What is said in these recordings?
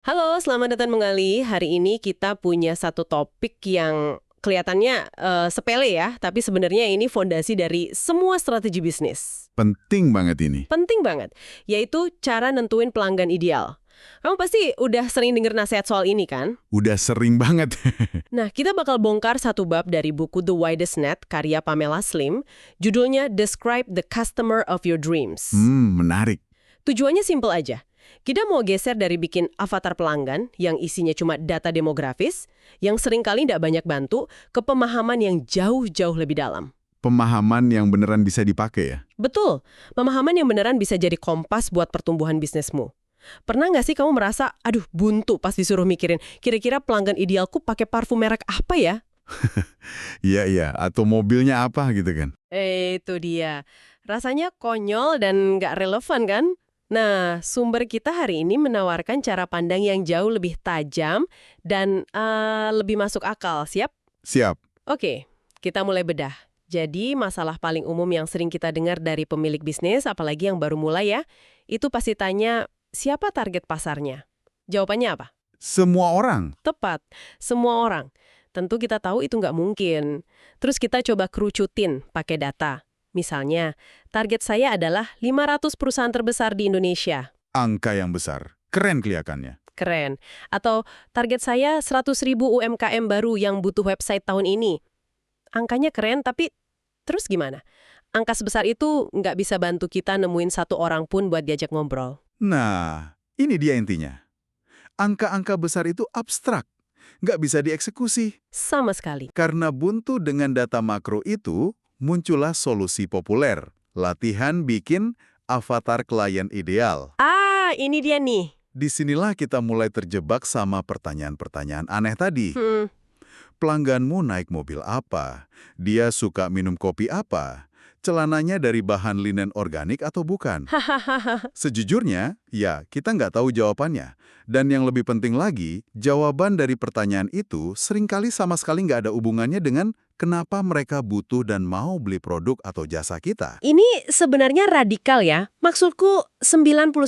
Halo, selamat datang kembali. Hari ini kita punya satu topik yang kelihatannya sepele ya, tapi sebenarnya ini fondasi dari semua strategi bisnis. Penting banget ini. Penting banget, yaitu cara nentuin pelanggan ideal. Kamu pasti udah sering dengar nasihat soal ini kan? Udah sering banget. Nah, kita bakal bongkar satu bab dari buku The Widest Net, karya Pamela Slim, judulnya Describe the Customer of Your Dreams. Menarik. Tujuannya simple aja. Kita mau geser dari bikin avatar pelanggan yang isinya cuma data demografis, yang seringkali tidak banyak bantu, ke pemahaman yang jauh-jauh lebih dalam. Pemahaman yang beneran bisa dipakai ya? Betul, pemahaman yang beneran bisa jadi kompas buat pertumbuhan bisnismu. Pernah nggak sih kamu merasa, aduh buntu pas disuruh mikirin, kira-kira pelanggan idealku pakai parfum merek apa ya? Iya, atau mobilnya apa gitu kan? Itu dia. Rasanya konyol dan nggak relevan kan? Nah, sumber kita hari ini menawarkan cara pandang yang jauh lebih tajam dan lebih masuk akal. Siap? Siap. Oke, kita mulai bedah. Jadi, masalah paling umum yang sering kita dengar dari pemilik bisnis, apalagi yang baru mulai ya, itu pasti tanya, siapa target pasarnya? Jawabannya apa? Semua orang. Tepat, semua orang. Tentu kita tahu itu nggak mungkin. Terus kita coba kerucutin pakai data. Misalnya, target saya adalah 500 perusahaan terbesar di Indonesia. Angka yang besar. Keren kelihatannya. Keren. Atau target saya 100.000 UMKM baru yang butuh website tahun ini. Angkanya keren, tapi terus gimana? Angka sebesar itu nggak bisa bantu kita nemuin satu orang pun buat diajak ngobrol. Nah, ini dia intinya. Angka-angka besar itu abstrak. Nggak bisa dieksekusi. Sama sekali. Karena buntu dengan data makro itu, muncullah solusi populer. Latihan bikin avatar klien ideal. Ah, ini dia nih. Disinilah kita mulai terjebak sama pertanyaan-pertanyaan aneh tadi. Hmm, Pelangganmu naik mobil apa? Dia suka minum kopi apa? Celananya dari bahan linen organik atau bukan? hahaha. Sejujurnya, ya kita nggak tahu jawabannya. Dan yang lebih penting lagi, jawaban dari pertanyaan itu seringkali sama sekali nggak ada hubungannya dengan kenapa mereka butuh dan mau beli produk atau jasa kita. Ini sebenarnya radikal ya. Maksudku 99%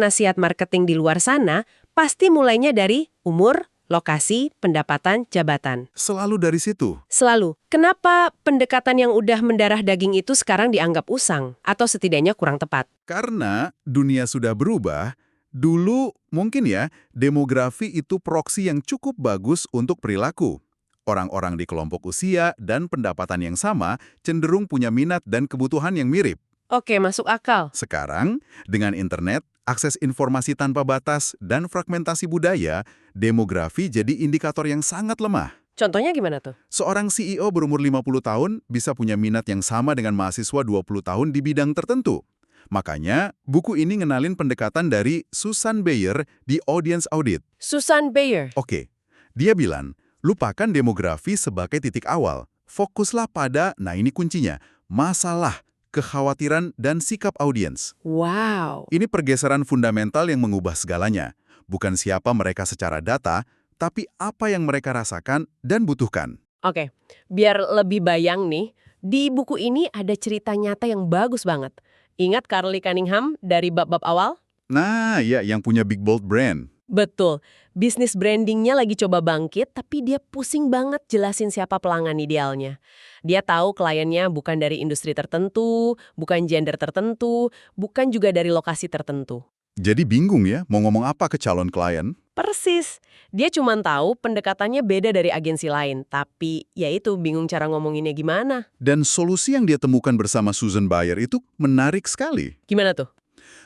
nasihat marketing di luar sana pasti mulainya dari umur, lokasi, pendapatan, jabatan. Selalu dari situ. Selalu. Kenapa pendekatan yang udah mendarah daging itu sekarang dianggap usang? Atau setidaknya kurang tepat? Karena dunia sudah berubah, dulu mungkin ya, demografi itu proksi yang cukup bagus untuk perilaku. Orang-orang di kelompok usia dan pendapatan yang sama cenderung punya minat dan kebutuhan yang mirip. Oke, masuk akal. Sekarang, dengan internet, akses informasi tanpa batas, dan fragmentasi budaya, demografi jadi indikator yang sangat lemah. Contohnya gimana tuh? Seorang CEO berumur 50 tahun bisa punya minat yang sama dengan mahasiswa 20 tahun di bidang tertentu. Makanya, buku ini ngenalin pendekatan dari Susan Bayer di Audience Audit. Susan Bayer. Oke, dia bilang, lupakan demografi sebagai titik awal. Fokuslah pada, nah ini kuncinya, masalah, kekhawatiran, dan sikap audiens. Wow. Ini pergeseran fundamental yang mengubah segalanya. Bukan siapa mereka secara data, tapi apa yang mereka rasakan dan butuhkan. Oke, biar lebih bayang nih, di buku ini ada cerita nyata yang bagus banget. Ingat Carly Cunningham dari bab-bab awal? Nah, ya yang punya big bold brand. Betul. Bisnis brandingnya lagi coba bangkit, tapi dia pusing banget jelasin siapa pelanggan idealnya. Dia tahu kliennya bukan dari industri tertentu, bukan gender tertentu, bukan juga dari lokasi tertentu. Jadi bingung ya, mau ngomong apa ke calon klien? Persis. Dia cuma tahu pendekatannya beda dari agensi lain, tapi ya itu bingung cara ngomonginnya gimana. Dan solusi yang dia temukan bersama Susan Bayer itu menarik sekali. Gimana tuh?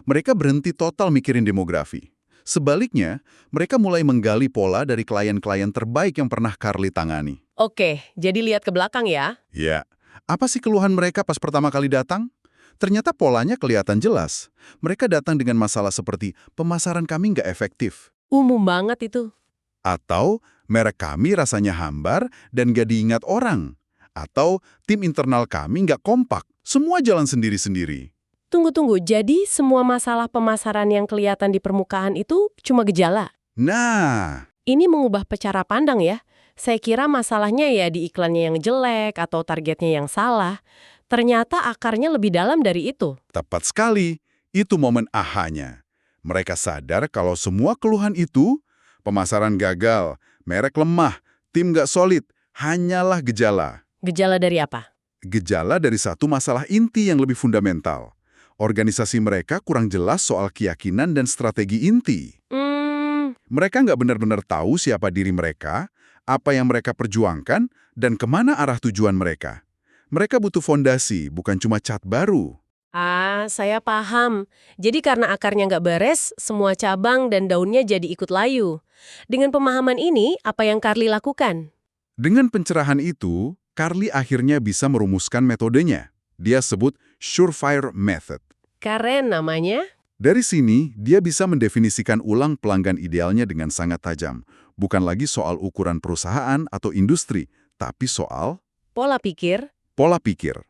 Mereka berhenti total mikirin demografi. Sebaliknya, mereka mulai menggali pola dari klien-klien terbaik yang pernah Carly tangani. Oke, jadi lihat ke belakang ya. Ya, apa sih keluhan mereka pas pertama kali datang? Ternyata polanya kelihatan jelas. Mereka datang dengan masalah seperti pemasaran kami nggak efektif. Umum banget itu. Atau merek kami rasanya hambar dan nggak diingat orang. Atau tim internal kami nggak kompak. Semua jalan sendiri-sendiri. Tunggu-tunggu, jadi semua masalah pemasaran yang kelihatan di permukaan itu cuma gejala? Nah, Ini mengubah cara pandang ya. Saya kira masalahnya ya di iklannya yang jelek atau targetnya yang salah. Ternyata akarnya lebih dalam dari itu. tepat sekali. Itu momen ahanya. Mereka sadar kalau semua keluhan itu, pemasaran gagal, merek lemah, tim nggak solid, hanyalah gejala. Gejala dari apa? Gejala dari satu masalah inti yang lebih fundamental. Organisasi mereka kurang jelas soal keyakinan dan strategi inti. Mereka nggak benar-benar tahu siapa diri mereka, apa yang mereka perjuangkan, dan kemana arah tujuan mereka. Mereka butuh fondasi, bukan cuma cat baru. Saya paham. Jadi karena akarnya nggak beres, semua cabang dan daunnya jadi ikut layu. Dengan pemahaman ini, apa yang Carly lakukan? Dengan pencerahan itu, Carly akhirnya bisa merumuskan metodenya. Dia sebut Surefire Method. Keren namanya. Dari sini, dia bisa mendefinisikan ulang pelanggan idealnya dengan sangat tajam. Bukan lagi soal ukuran perusahaan atau industri, tapi soal Pola pikir. pola pikir.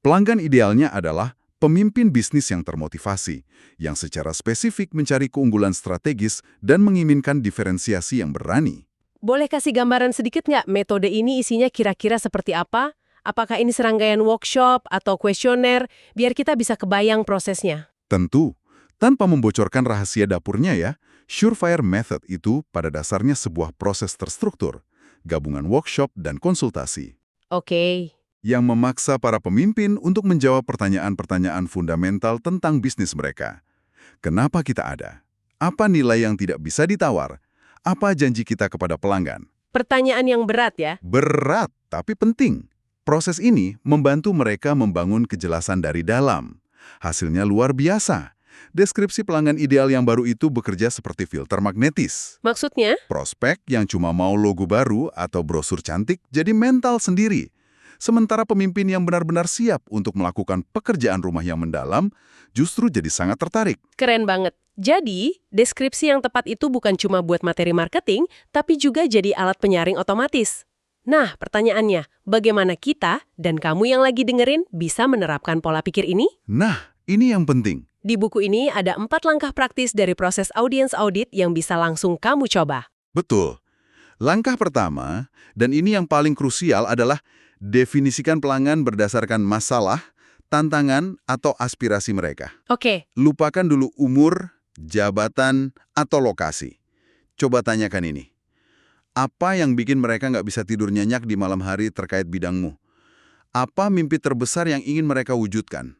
Pelanggan idealnya adalah pemimpin bisnis yang termotivasi, yang secara spesifik mencari keunggulan strategis dan menginginkan diferensiasi yang berani. Boleh kasih gambaran sedikit nggak metode ini isinya kira-kira seperti apa? Apakah ini serangkaian workshop atau kuesioner? Biar kita bisa kebayang prosesnya. Tentu, tanpa membocorkan rahasia dapurnya ya, Surefire Method itu pada dasarnya sebuah proses terstruktur, gabungan workshop dan konsultasi, Oke. yang memaksa para pemimpin untuk menjawab pertanyaan-pertanyaan fundamental tentang bisnis mereka. Kenapa kita ada? Apa nilai yang tidak bisa ditawar? Apa janji kita kepada pelanggan? Pertanyaan yang berat ya. Berat, tapi penting. Proses ini membantu mereka membangun kejelasan dari dalam. Hasilnya luar biasa. Deskripsi pelanggan ideal yang baru itu bekerja seperti filter magnetis. Maksudnya? Prospek yang cuma mau logo baru atau brosur cantik jadi mental sendiri. Sementara pemimpin yang benar-benar siap untuk melakukan pekerjaan rumah yang mendalam justru jadi sangat tertarik. Keren banget. Jadi, deskripsi yang tepat itu bukan cuma buat materi marketing, tapi juga jadi alat penyaring otomatis. Nah, pertanyaannya, bagaimana kita dan kamu yang lagi dengerin bisa menerapkan pola pikir ini? Nah, ini yang penting. Di buku ini ada 4 langkah praktis dari proses audience audit yang bisa langsung kamu coba. Betul. Langkah pertama, dan ini yang paling krusial adalah definisikan pelanggan berdasarkan masalah, tantangan, atau aspirasi mereka. Oke, Lupakan dulu umur, jabatan, atau lokasi. Coba tanyakan ini. Apa yang bikin mereka nggak bisa tidur nyenyak di malam hari terkait bidangmu? Apa mimpi terbesar yang ingin mereka wujudkan?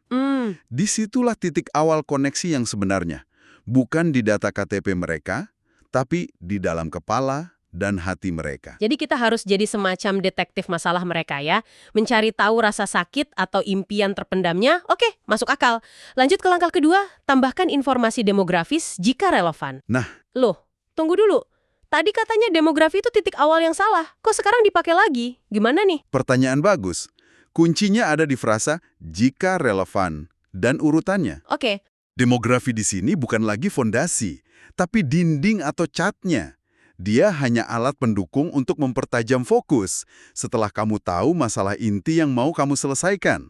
Disitulah titik awal koneksi yang sebenarnya. Bukan di data KTP mereka, tapi di dalam kepala dan hati mereka. jadi kita harus jadi semacam detektif masalah mereka ya. Mencari tahu rasa sakit atau impian terpendamnya, oke, masuk akal. Lanjut ke langkah kedua, tambahkan informasi demografis jika relevan. Nah, Loh, tunggu dulu. Tadi katanya demografi itu titik awal yang salah. Kok sekarang dipakai lagi? Gimana nih? pertanyaan bagus. Kuncinya ada di frasa jika relevan dan urutannya. Oke, Demografi di sini bukan lagi fondasi, tapi dinding atau catnya. Dia hanya alat pendukung untuk mempertajam fokus setelah kamu tahu masalah inti yang mau kamu selesaikan.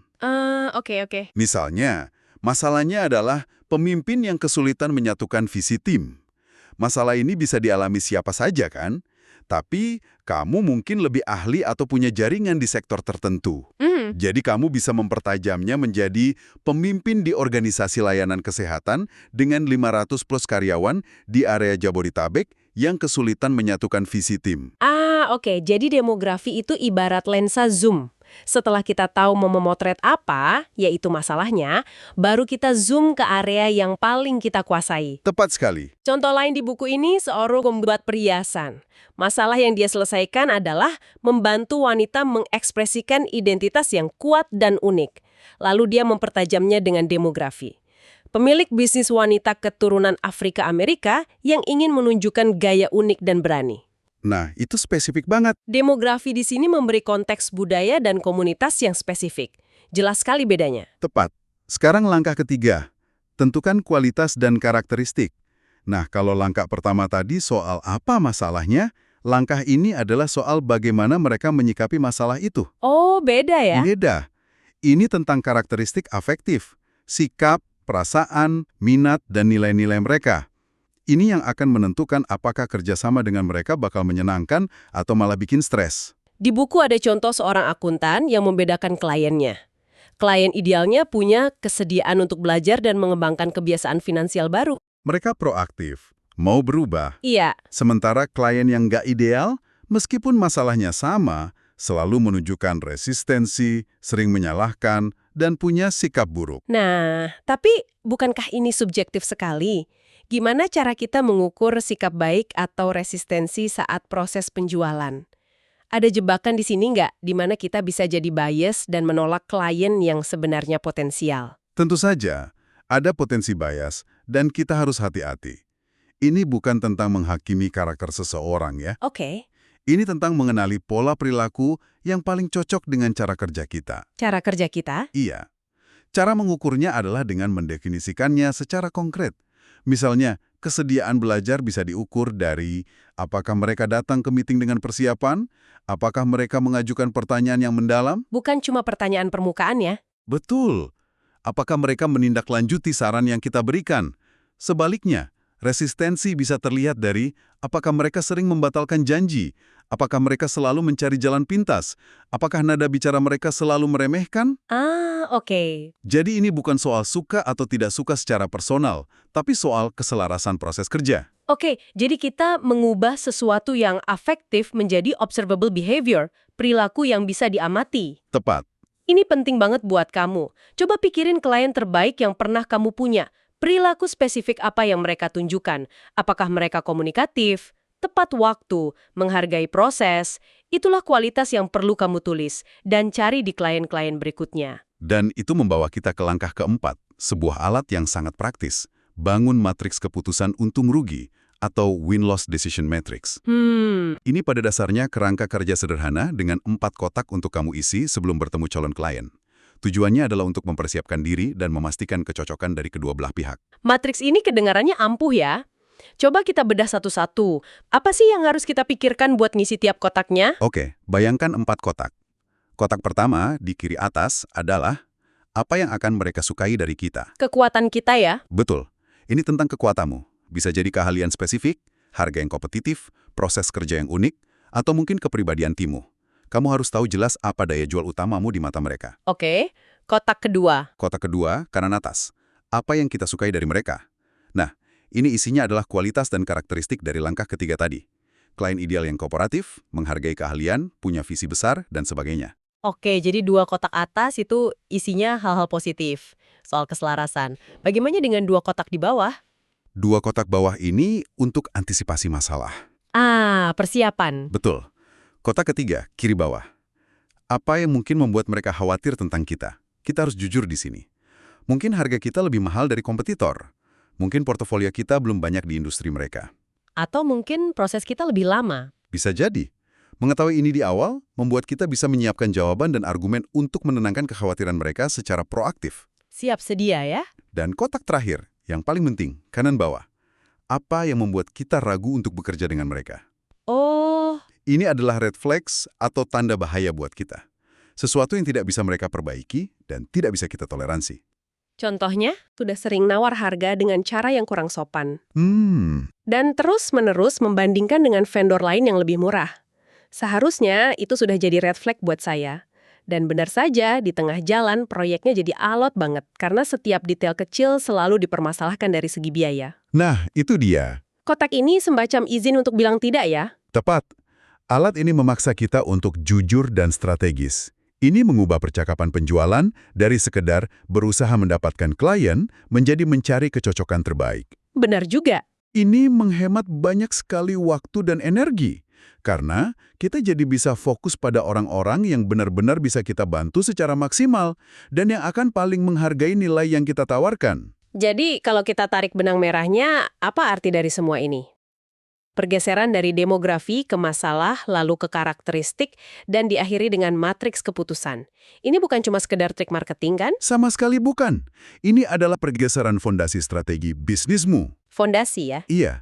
oke. Misalnya, masalahnya adalah pemimpin yang kesulitan menyatukan visi tim. Masalah ini bisa dialami siapa saja kan? Tapi kamu mungkin lebih ahli atau punya jaringan di sektor tertentu. Jadi kamu bisa mempertajamnya menjadi pemimpin di organisasi layanan kesehatan dengan 500 plus karyawan di area Jabodetabek yang kesulitan menyatukan visi tim. Oke. Jadi demografi itu ibarat lensa zoom. Setelah kita tahu mau memotret apa, yaitu masalahnya, baru kita zoom ke area yang paling kita kuasai. Tepat sekali. Contoh lain di buku ini, seorang membuat perhiasan. Masalah yang dia selesaikan adalah membantu wanita mengekspresikan identitas yang kuat dan unik. Lalu dia mempertajamnya dengan demografi. Pemilik bisnis wanita keturunan Afrika Amerika yang ingin menunjukkan gaya unik dan berani. Nah, itu spesifik banget. Demografi di sini memberi konteks budaya dan komunitas yang spesifik. Jelas sekali bedanya. Tepat. Sekarang langkah ketiga. Tentukan kualitas dan karakteristik. Nah, kalau langkah pertama tadi soal apa masalahnya, langkah ini adalah soal bagaimana mereka menyikapi masalah itu. Oh, beda ya? Beda. Ini tentang karakteristik afektif, sikap, perasaan, minat, dan nilai-nilai mereka. Ini yang akan menentukan apakah kerjasama dengan mereka bakal menyenangkan atau malah bikin stres. Di buku ada contoh seorang akuntan yang membedakan kliennya. Klien idealnya punya kesediaan untuk belajar dan mengembangkan kebiasaan finansial baru. Mereka proaktif, mau berubah. Iya, Sementara klien yang nggak ideal, meskipun masalahnya sama, selalu menunjukkan resistensi, sering menyalahkan, dan punya sikap buruk. nah, tapi bukankah ini subjektif sekali? Gimana cara kita mengukur sikap baik atau resistensi saat proses penjualan? Ada jebakan di sini nggak, di mana kita bisa jadi bias dan menolak klien yang sebenarnya potensial? Tentu saja, ada potensi bias, dan kita harus hati-hati. Ini bukan tentang menghakimi karakter seseorang ya. Oke, Ini tentang mengenali pola perilaku yang paling cocok dengan cara kerja kita. cara kerja kita? Iya. Cara mengukurnya adalah dengan mendefinisikannya secara konkret. Misalnya, kesediaan belajar bisa diukur dari apakah mereka datang ke meeting dengan persiapan, apakah mereka mengajukan pertanyaan yang mendalam, Bukan cuma pertanyaan permukaan ya? betul, apakah mereka menindaklanjuti saran yang kita berikan. Sebaliknya, resistensi bisa terlihat dari apakah mereka sering membatalkan janji, apakah mereka selalu mencari jalan pintas, apakah nada bicara mereka selalu meremehkan. Ah, oke. Jadi ini bukan soal suka atau tidak suka secara personal, tapi soal keselarasan proses kerja. Oke, jadi kita mengubah sesuatu yang afektif menjadi observable behavior, perilaku yang bisa diamati. Tepat. Ini penting banget buat kamu. Coba pikirin klien terbaik yang pernah kamu punya. Perilaku spesifik apa yang mereka tunjukkan? Apakah mereka komunikatif, tepat waktu, menghargai proses? Itulah kualitas yang perlu kamu tulis dan cari di klien-klien berikutnya. Dan itu membawa kita ke langkah keempat, sebuah alat yang sangat praktis. Bangun matriks keputusan untung-rugi atau win-loss decision matrix. Ini pada dasarnya kerangka kerja sederhana dengan 4 kotak untuk kamu isi sebelum bertemu calon klien. Tujuannya adalah untuk mempersiapkan diri dan memastikan kecocokan dari kedua belah pihak. Matriks ini kedengarannya ampuh ya. Coba kita bedah satu-satu. Apa sih yang harus kita pikirkan buat ngisi tiap kotaknya? Oke, bayangkan 4 kotak. Kotak pertama di kiri atas adalah apa yang akan mereka sukai dari kita. Kekuatan kita ya. Betul, ini tentang kekuatanmu. Bisa jadi keahlian spesifik, harga yang kompetitif, proses kerja yang unik, atau mungkin kepribadian timmu. Kamu harus tahu jelas apa daya jual utamamu di mata mereka. Oke, kotak kedua. Kotak kedua, kanan atas. Apa yang kita sukai dari mereka? Nah, ini isinya adalah kualitas dan karakteristik dari langkah ketiga tadi. Klien ideal yang kooperatif, menghargai keahlian, punya visi besar, dan sebagainya. Oke, jadi 2 kotak atas itu isinya hal-hal positif soal keselarasan. Bagaimana dengan 2 kotak di bawah? 2 kotak bawah ini untuk antisipasi masalah. Ah, persiapan. Betul. Kotak ketiga, kiri bawah. Apa yang mungkin membuat mereka khawatir tentang kita? Kita harus jujur di sini. Mungkin harga kita lebih mahal dari kompetitor. Mungkin portofolio kita belum banyak di industri mereka. Atau mungkin proses kita lebih lama. Bisa jadi. Mengetahui ini di awal, membuat kita bisa menyiapkan jawaban dan argumen untuk menenangkan kekhawatiran mereka secara proaktif. Siap sedia ya? Dan kotak terakhir, yang paling penting, kanan bawah. Apa yang membuat kita ragu untuk bekerja dengan mereka? Oh, Ini adalah red flags atau tanda bahaya buat kita. Sesuatu yang tidak bisa mereka perbaiki dan tidak bisa kita toleransi. contohnya sudah sering nawar harga dengan cara yang kurang sopan. Hmm, Dan terus-menerus membandingkan dengan vendor lain yang lebih murah. Seharusnya itu sudah jadi red flag buat saya. Dan benar saja, di tengah jalan proyeknya jadi alot banget karena setiap detail kecil selalu dipermasalahkan dari segi biaya. nah, itu dia. Kotak ini semacam izin untuk bilang tidak ya? Tepat. Alat ini memaksa kita untuk jujur dan strategis. Ini mengubah percakapan penjualan dari sekedar berusaha mendapatkan klien menjadi mencari kecocokan terbaik. Benar juga. Ini menghemat banyak sekali waktu dan energi. Karena kita jadi bisa fokus pada orang-orang yang benar-benar bisa kita bantu secara maksimal dan yang akan paling menghargai nilai yang kita tawarkan. Jadi kalau kita tarik benang merahnya, apa arti dari semua ini? Pergeseran dari demografi ke masalah, lalu ke karakteristik, dan diakhiri dengan matriks keputusan. Ini bukan cuma sekedar trik marketing kan? Sama sekali bukan. Ini adalah pergeseran fondasi strategi bisnismu. Fondasi ya. Iya.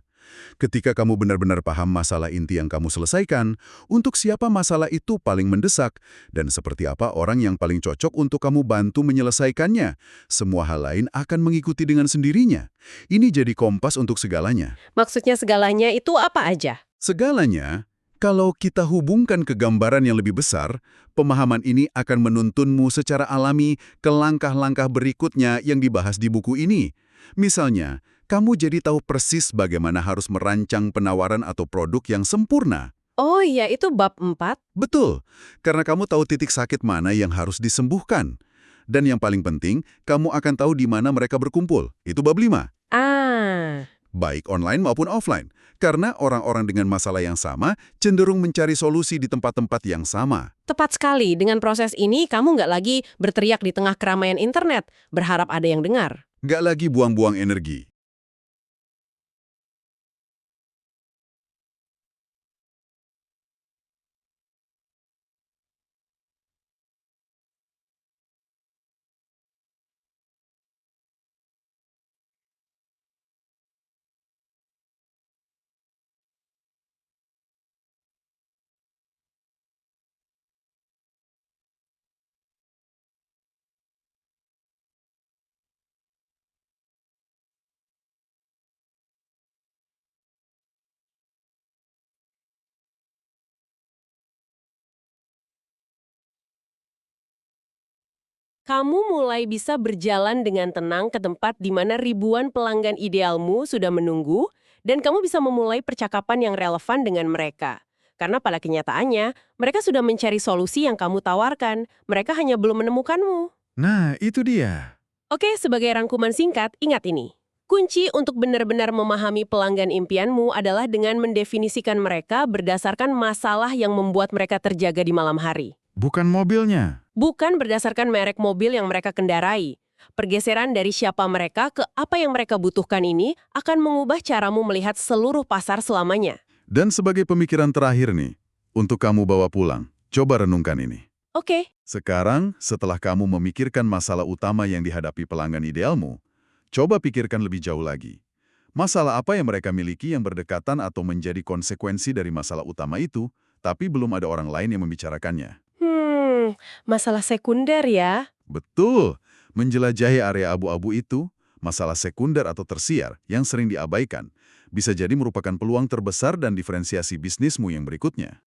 Ketika kamu benar-benar paham masalah inti yang kamu selesaikan, untuk siapa masalah itu paling mendesak, dan seperti apa orang yang paling cocok untuk kamu bantu menyelesaikannya, semua hal lain akan mengikuti dengan sendirinya. Ini jadi kompas untuk segalanya. Maksudnya segalanya itu apa aja? Segalanya, kalau kita hubungkan ke gambaran yang lebih besar, pemahaman ini akan menuntunmu secara alami ke langkah-langkah berikutnya yang dibahas di buku ini. Misalnya, kamu jadi tahu persis bagaimana harus merancang penawaran atau produk yang sempurna. Oh iya, itu bab 4. Betul, karena kamu tahu titik sakit mana yang harus disembuhkan. Dan yang paling penting, kamu akan tahu di mana mereka berkumpul. Itu bab 5. Ah, Baik online maupun offline. Karena orang-orang dengan masalah yang sama cenderung mencari solusi di tempat-tempat yang sama. tepat sekali. Dengan proses ini, kamu nggak lagi berteriak di tengah keramaian internet, berharap ada yang dengar. Nggak lagi buang-buang energi. Kamu mulai bisa berjalan dengan tenang ke tempat di mana ribuan pelanggan idealmu sudah menunggu, dan kamu bisa memulai percakapan yang relevan dengan mereka. Karena pada kenyataannya, mereka sudah mencari solusi yang kamu tawarkan, mereka hanya belum menemukanmu. Nah, itu dia. Oke, sebagai rangkuman singkat, ingat ini. Kunci untuk benar-benar memahami pelanggan impianmu adalah dengan mendefinisikan mereka berdasarkan masalah yang membuat mereka terjaga di malam hari. Bukan mobilnya. Bukan berdasarkan merek mobil yang mereka kendarai. Pergeseran dari siapa mereka ke apa yang mereka butuhkan ini akan mengubah caramu melihat seluruh pasar selamanya. Dan sebagai pemikiran terakhir nih, untuk kamu bawa pulang, coba renungkan ini. Oke, Sekarang, setelah kamu memikirkan masalah utama yang dihadapi pelanggan idealmu, coba pikirkan lebih jauh lagi. Masalah apa yang mereka miliki yang berdekatan atau menjadi konsekuensi dari masalah utama itu, tapi belum ada orang lain yang membicarakannya. masalah sekunder ya. Betul, menjelajahi area abu-abu itu, masalah sekunder atau tersier yang sering diabaikan, bisa jadi merupakan peluang terbesar dan diferensiasi bisnismu yang berikutnya.